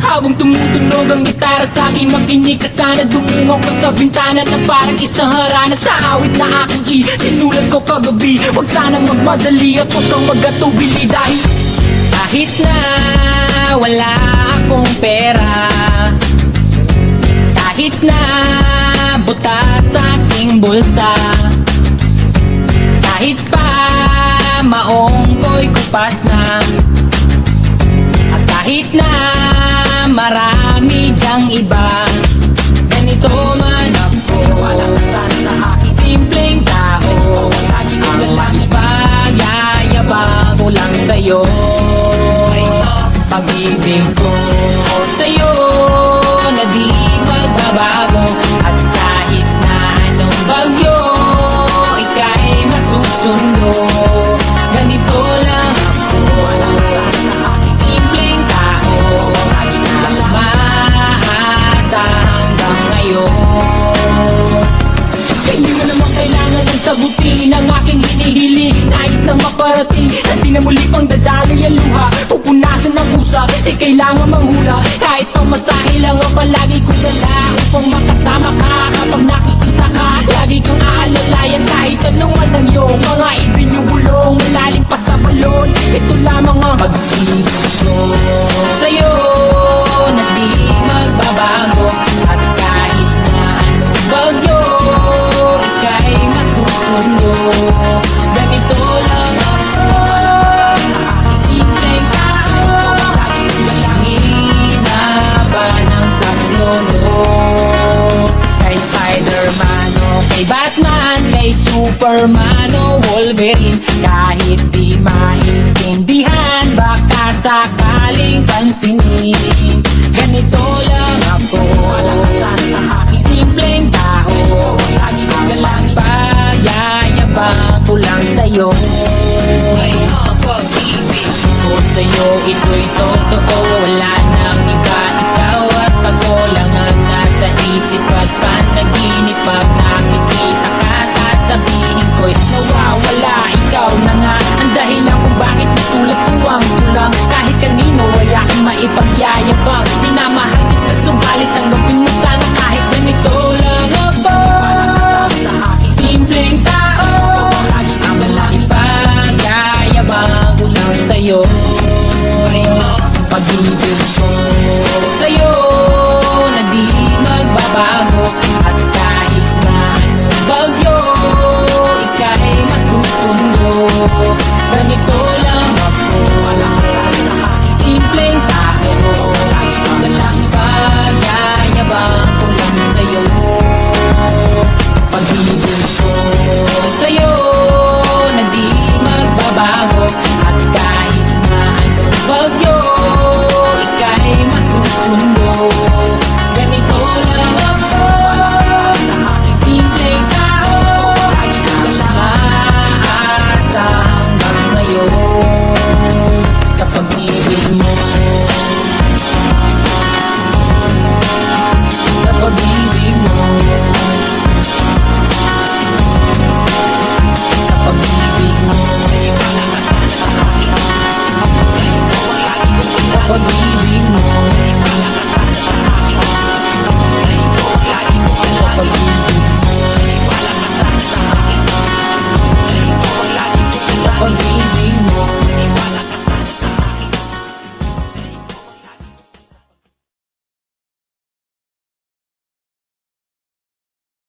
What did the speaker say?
Habang tumutunog ang gitara sa akin, makinig ka sana. Dumungo ko sa bintana na parang isang harana. Sa awit na aking sinulat ko kagabi. Huwag sanang magmadali at huwag kang magatubili. Dahil kahit na wala akong pera, kahit na butas sa aking bulsa, kahit pa maong ko'y kupas na, at kahit na marami dyang iba, ganito man ako, walang kasan sa aking simpleng tao. Lagi ko na lang ipag-yayabang ko lang sa'yo. Pag-ibig ko sa'yo na di magbabago, at kahit na anong bagyo ika'y masusundo. Ganito lang ako, walang kasan sa aking simpleng tao. Lagi ko lang maasa hanggang ngayon. Hindi mo naman kailangan ng sagutin ang aking hinihiling. Nais nang maparating na di na muli pang dadaloy ang luha. Pupunasan ng pusa, di kailangan manghula. Kahit pamasahe lang ang palagi ko dala upang makasama ka. Kapag nakikita ka, lagi kang aalalayan. Kahit anong man ang iyong mga ibinubulong, malalim pa sa balon. Ito lamang ang pag-ibig ko sa'yo na di magbabago, at kahit na anong bagyo ika'y masusundo. Ganito lang ako, sa aking simpleng tao. Lagi ko lang hinabanan sa mundo. Kay Spider-Man o kay Batman, kay Superman o Wolverine, kahit di maintindihan, baka sakaling pansinin. Ganito lang ako, walang kasan sa aking simpleng tao. Lagi ko na lang ipag-yayabang ko lang sa'yo. Pag-ibig ko sa'yo, ito'y totoo.